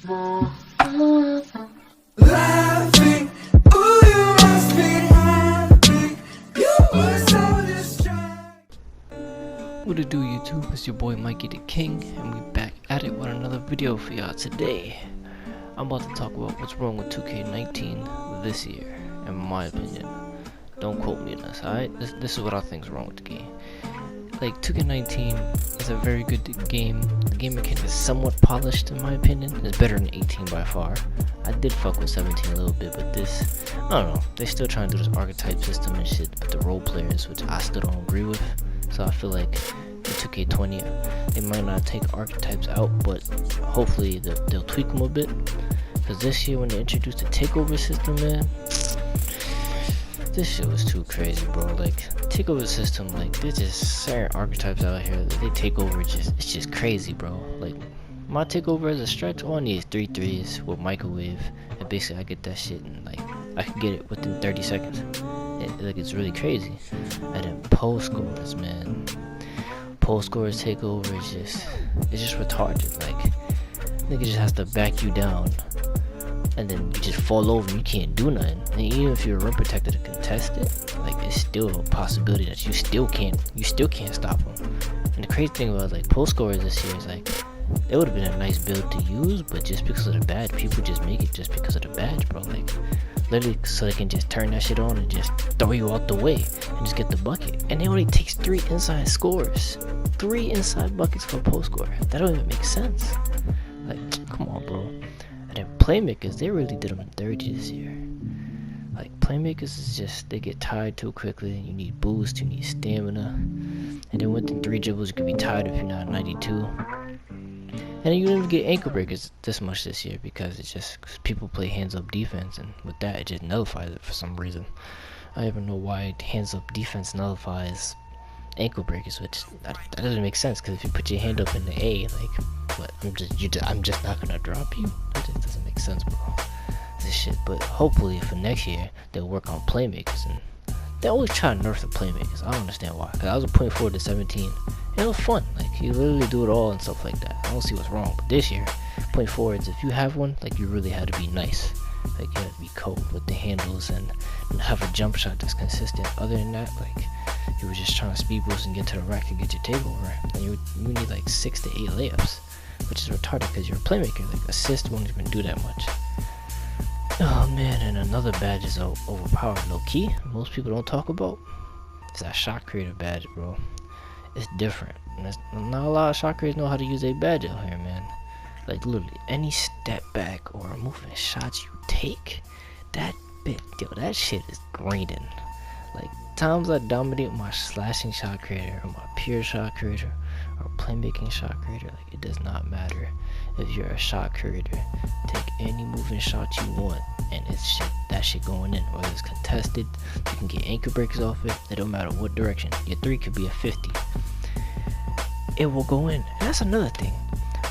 Laughing, ooh, you must be happy. You were so distracted. What it do, YouTube? It's your boy Mikey the King, and we back at it with another video for y'all today. I'm about to talk about what's wrong with 2K19 this year, in my opinion. Don't quote me on this, alright? This is what I think is wrong with the game. Like, 2K19 is a very good game. The game mechanic is somewhat polished, in my opinion. It's better than 18 by far. I did fuck with 17 a little bit, but this, I don't know. They're still trying to do this archetype system and shit with the role players, which I still don't agree with. So I feel like in 2K20, they might not take archetypes out, but hopefully they'll tweak them a bit. Because this year, when they introduced the takeover system, man, this shit was too crazy, bro. Like, takeover system, like, there's just certain archetypes out here that they take over, it's just crazy, bro. Like, my takeover as a stretch, all I need is 3 threes with microwave, and basically I get that shit, and like, I can get it within 30 seconds. It's really crazy. And then post scores, man. Post scores takeover is just retarded. Like, nigga just has to back you down, and then you just fall over and you can't do nothing. And even if you're rim protected to contest it, like, it's still a possibility that you still can't stop them. And the crazy thing about like post scorers this year is like, it would have been a nice build to use, but just because of the badge, people just make it just because of the badge, bro. Like, literally so they can just turn that shit on and just throw you out the way and just get the bucket. And it only takes 3 inside scores. 3 inside buckets for a post score. That don't even make sense. Like, come on, bro. And then playmakers, they really did them dirty this year. Like, playmakers is just, they get tired too quickly. You need boost, you need stamina. And then within 3 dribbles, you can be tired if you're not 92. And you don't even get ankle breakers this much this year because it's just people play hands up defense, and with that it just nullifies it for some reason. I don't even know why hands up defense nullifies ankle breakers, which that doesn't make sense, because if you put your hand up in the A, like, what, I'm just not gonna drop you? That just doesn't make sense, bro. This shit. But hopefully for next year they'll work on playmakers, and they always try to nerf the playmakers. I don't understand why, because I was putting forward to 17. It was fun, like, you literally do it all and stuff like that. I don't see what's wrong. But this year, point forwards, if you have one, like, you really had to be nice. Like, you had to be cold with the handles and have a jump shot that's consistent. Other than that, like, you were just trying to speed boost and get to the rack to get your takeover. And you need like 6 to 8 layups, which is retarded because you're a playmaker. Like, assist won't even do that much. Oh man, and another badge is overpowered, low key. Most people don't talk about. It's that shot creator badge, bro. It's different. And not a lot of shot creators know how to use a badge out here, man. Like, literally, any step back or movement shots you take, that bit, yo, that shit is grinding. Like, times I dominate my slashing shot creator or my pure shot creator or playmaking shot creator, like, it does not matter if you're a shot creator. Take any moving shot you want, and it's that shit going in. Whether it's contested, you can get ankle breaks off it. It don't matter what direction. Your 3 could be a 50. It will go in. And that's another thing.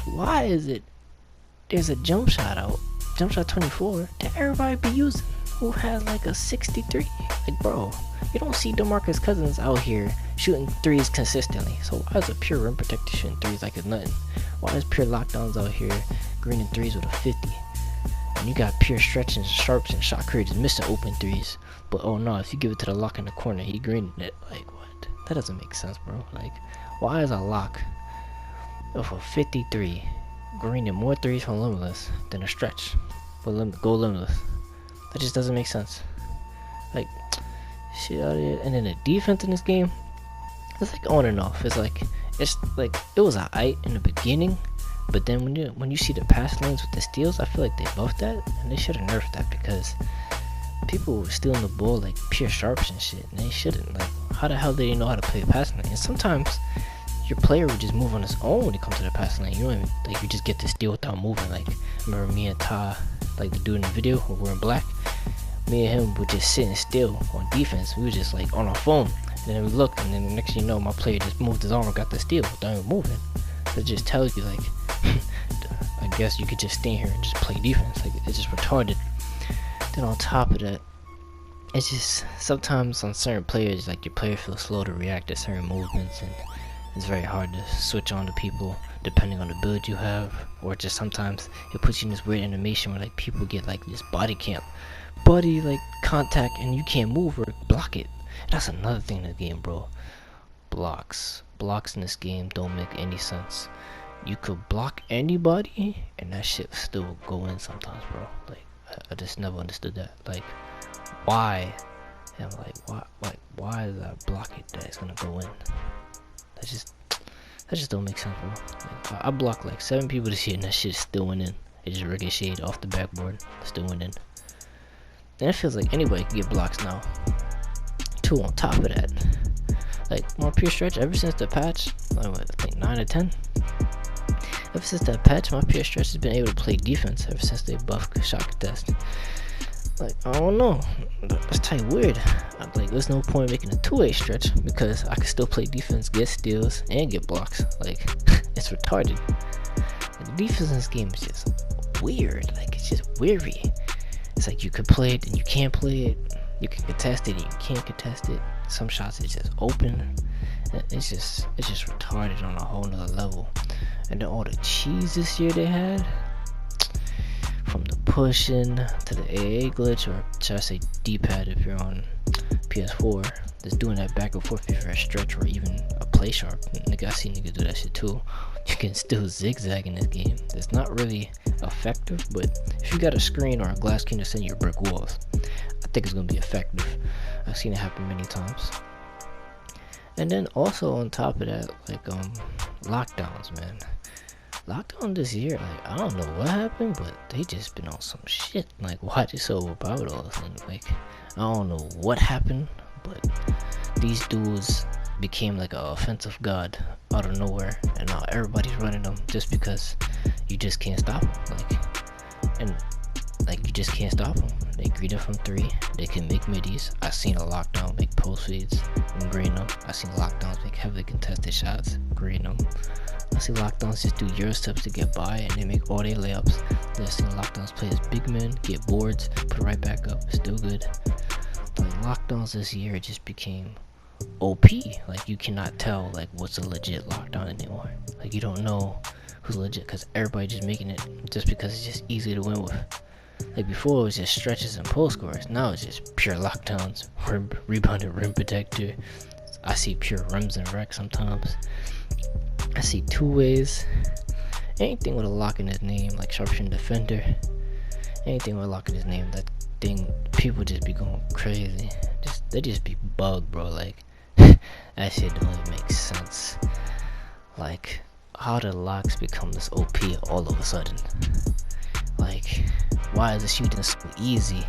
Why is it there's a jump shot out, jump shot 24, that everybody be using, who has like a 63? Like, bro, you don't see DeMarcus Cousins out here shooting 3s consistently. So why is a pure rim protector shooting 3s like it's nothing? Why is pure lockdowns out here greening 3s with a 50? And you got pure stretch and sharps and shot creators missing open 3s. But oh no, if you give it to the lock in the corner, he greening it. Like, what? That doesn't make sense, bro. Like, why is a lock of a 53 greening more 3s from Limitless than a stretch but go Limitless? That just doesn't make sense. Like, shit out of here. And then the defense in this game, it's like on and off. It's like it was alright in the beginning, but then when you see the pass lanes with the steals, I feel like they buffed that, and they should have nerfed that, because people were stealing the ball like pure sharps and shit, and they shouldn't. Like, how the hell did they know how to play a passing lane? And sometimes your player would just move on his own when it comes to the passing lane. You don't even, like, you just get to steal without moving. Like, remember me and Ty, like the dude in the video when we were in black, me and him would just sit and steal on defense. We were just like on our phone, and then we looked, and then the next thing you know, my player just moved his arm and got the steal without even moving. So it just tells you, like, I guess you could just stand here and just play defense. Like, it's just retarded. Then on top of that, it's just sometimes on certain players, like, your player feels slow to react to certain movements, and it's very hard to switch on to people depending on the build you have, or just sometimes it puts you in this weird animation where like people get like this body like contact and you can't move or block it. That's another thing in the game, bro. Blocks in this game don't make any sense. You could block anybody and that shit still go in sometimes, bro. Like I just never understood that. Like why? And I'm like why is that block it that it's gonna go in? That just don't make sense, bro. Like, I blocked like 7 people this year and that shit still went in. It just ricocheted off the backboard, still went in. And it feels like anybody can get blocks now. 2 on top of that. Like my pure stretch ever since the patch, like, I think 9 or 10. Ever since that patch, my pure stretch has been able to play defense ever since they buffed shot contest. Like, I don't know, that's type weird. Like, there's no point making a 2-way stretch because I can still play defense, get steals, and get blocks. Like, it's retarded. The defense in this game is just weird. Like, it's just weary. It's like you can play it and you can't play it. You can contest it and you can't contest it. Some shots it's just open. It's just retarded on a whole nother level. And then all the cheese this year they had, from the pushing to the AA glitch, or should I say D-pad if you're on PS4, just doing that back and forth if you're a stretch or even a play sharp. Nigga, I see niggas do that shit too. You can still zigzag in this game. It's not really effective, but if you got a screen or a glass can to send your brick walls, I think it's gonna be effective. I've seen it happen many times. And then also on top of that, like lockdowns, man. Lockdown this year, like I don't know what happened, but they just been on some shit. Like why they so overpowered all of a sudden? Like I don't know what happened, but these dudes became like an offensive god out of nowhere, and now everybody's running them just because you just can't stop them. Like you just can't stop them. They greet it from 3. They can make middies. I've seen a lockdown make post feeds and green them. I've seen lockdowns make heavily contested shots, green them. I see lockdowns just do Euro steps to get by and they make all their layups. I've seen lockdowns play as big men, get boards, put it right back up, it's still good. Like lockdowns this year just became OP. Like you cannot tell like what's a legit lockdown anymore. Like you don't know who's legit because everybody just making it just because it's just easy to win with. Like before it was just stretches and post scores. Now it's just pure lockdowns, rebounded rim protector. I see pure rims and wreck sometimes. I see 2-ways. Anything with a lock in his name, like sharpshooting defender. Anything with a lock in his name, that thing, people just be going crazy. They just be bugged, bro. Like that shit don't even make sense. Like how did locks become this OP all of a sudden? Like why is the shooting so easy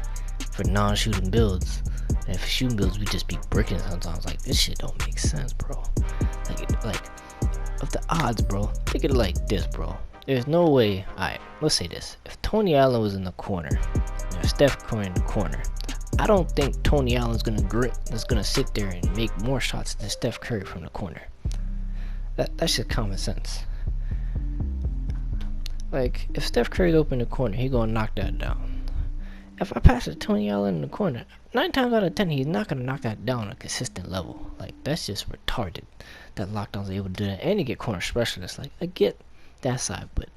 for non-shooting builds? And for shooting builds we just be bricking sometimes. Like this shit don't make sense, bro. Like of the odds, bro, think of it like this, bro. There's no way. Alright, let's say this. If Tony Allen was in the corner, or Steph Curry in the corner, I don't think Tony Allen's gonna sit there and make more shots than Steph Curry from the corner. That's just common sense. Like, if Steph Curry's open in the corner, he gonna knock that down. If I pass it to Tony Allen in the corner, 9 times out of 10, he's not gonna knock that down on a consistent level. Like, that's just retarded that lockdowns are able to do that. And you get corner specialists. Like, I get that side, but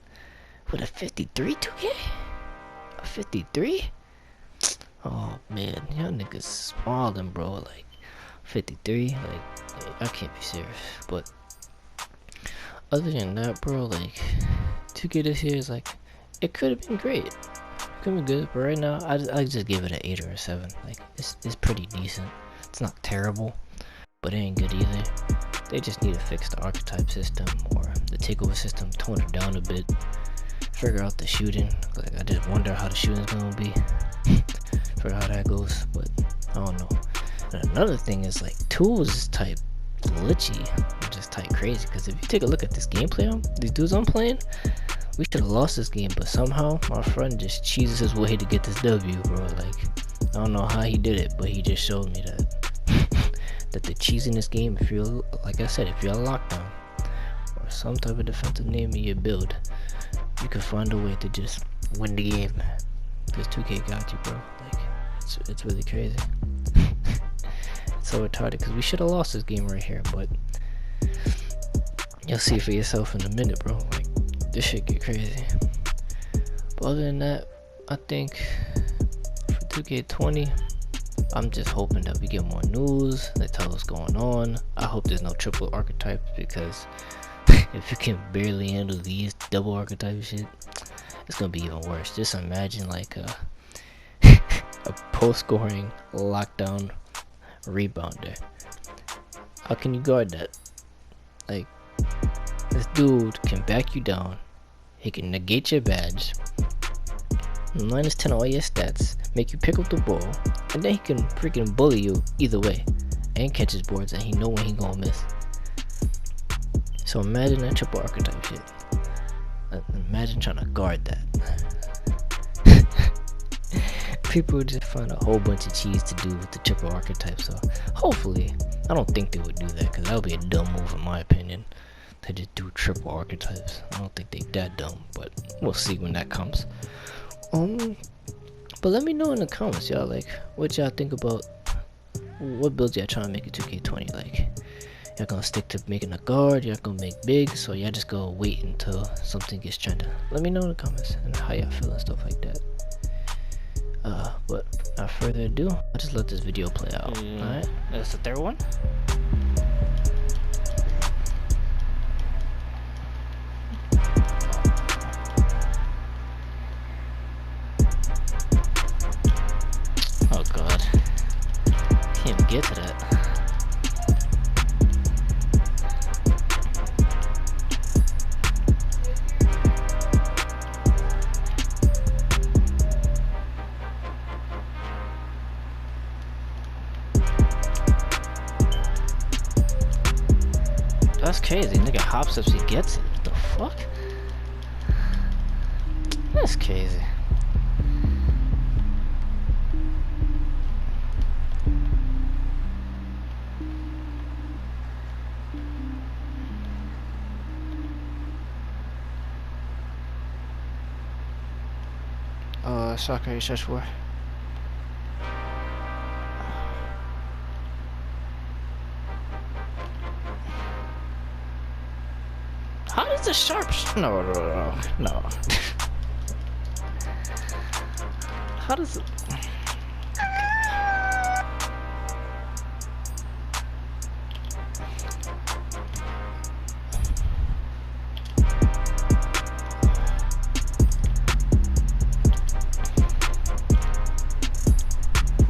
with a 53 2K? A 53? Oh, man. Y'all niggas smalling, bro. Like, 53? Like, I can't be serious. But other than that, bro, like, 2K this year is like, it could have been great. Could be good, but right now I just give it an 8 or a 7. Like it's pretty decent. It's not terrible, but it ain't good either. They just need to fix the archetype system or the takeover system, tone it down a bit, figure out the shooting. Like I just wonder how the shooting's gonna be, figure how that goes. But I don't know. And another thing is like tools is type glitchy, just type crazy. Because if you take a look at this gameplay, these dudes I'm playing. We should have lost this game, but somehow my friend just cheeses his way to get this W, bro. Like, I don't know how he did it, but he just showed me that that the cheese in this game, if you're, like I said, if you're on lockdown or some type of defensive name in your build, you can find a way to just win the game. Because 2K got you, bro. Like, it's really crazy. It's so retarded because we should have lost this game right here, but You'll see for yourself in a minute, bro. Like, this shit get crazy. But other than that, I think for 2K20, I'm just hoping that we get more news. They tell us what's going on. I hope there's no triple archetypes, because if you can barely handle these double archetype shit, it's gonna be even worse. Just imagine like a post-scoring lockdown rebounder. How can you guard that? Like, this dude can back you down. He can negate your badge, minus 10 all your stats, make you pick up the ball, and then he can freaking bully you either way, and catch his boards, and he know when he gonna miss. So imagine that triple archetype shit. Imagine trying to guard that. People would just find a whole bunch of cheese to do with the triple archetype. So hopefully, I don't think they would do that, because that would be a dumb move in my opinion, to just do triple archetypes. I don't think they that dumb, but we'll see when that comes. But let me know in the comments, y'all, like, what y'all think about what builds y'all trying to make a 2K20. Like, y'all gonna stick to making a guard, y'all gonna make bigs, or y'all just gonna wait until something gets trending? Let me know in the comments and how y'all feel and stuff like that. But without further ado, I'll just let this video play out. Alright, that's the third one. Oh god, can't even get to that. That's crazy. Nigga hops up, he gets it. What the fuck? That's crazy. Shot can you search for? How does the sharp no. How does it?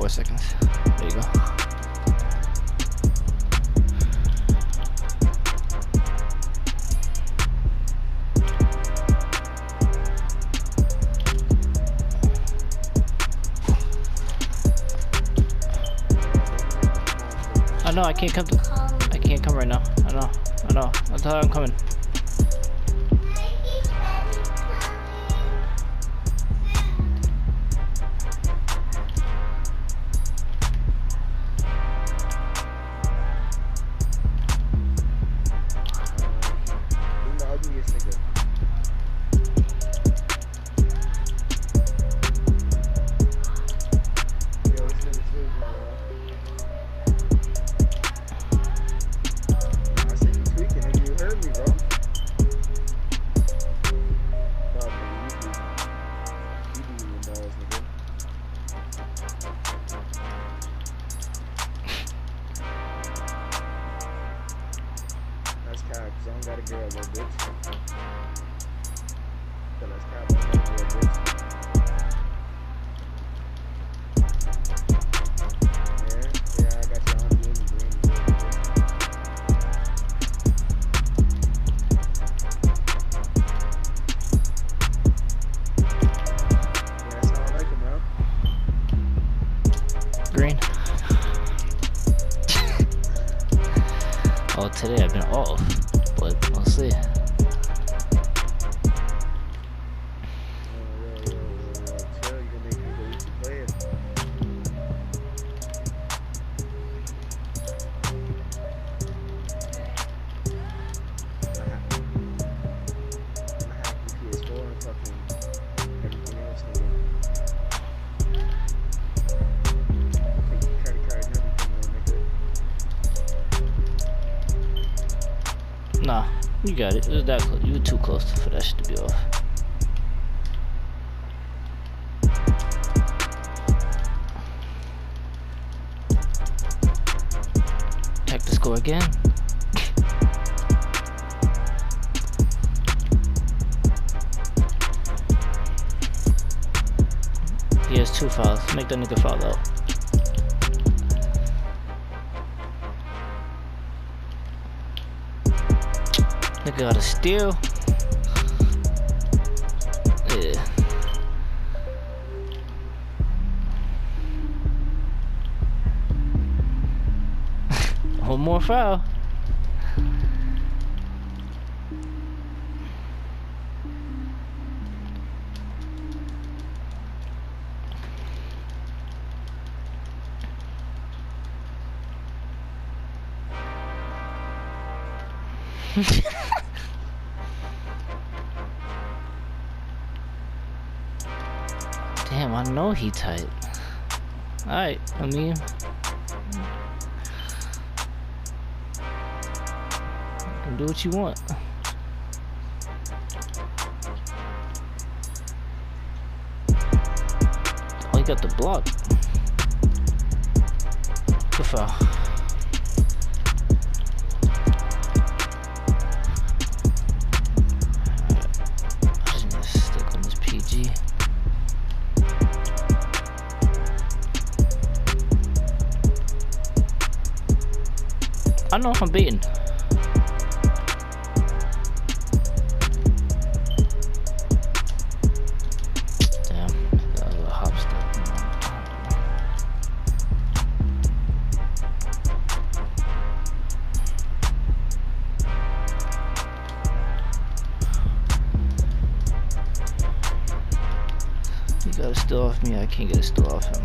Seconds. There you go. I know I can't come. I can't come right now. I know. I'll tell her I'm coming. Cause I don't got a girl, little bitch. Tell us, Cap, I don't got a girl, bitch. Yeah, I got your auntie in the green. Yeah, that's how I like him, bro. Green. Oh, today I've been off, but we'll see. Nah. You got it. It was that close. You were too close for that shit to be off. Check the score again. He has 2 fouls. Make that nigga foul out. Nigga got a steal. Yeah. One more foul. Damn, I know he tight. Alright, I mean, you can do what you want. Oh, he got the block. Good foul. I know I'm beaten. Damn, that was a hop step. You got a steal off me, I can't get a steal off him.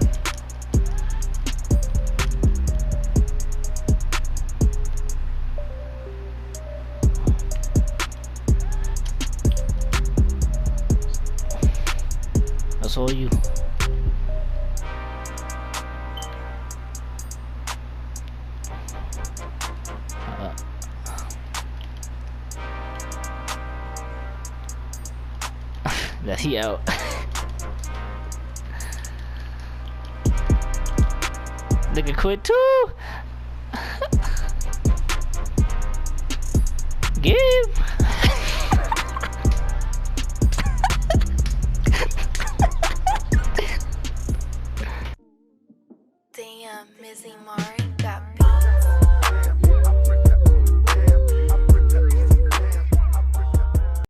That's all you. That he out. Nigga quit too. Give.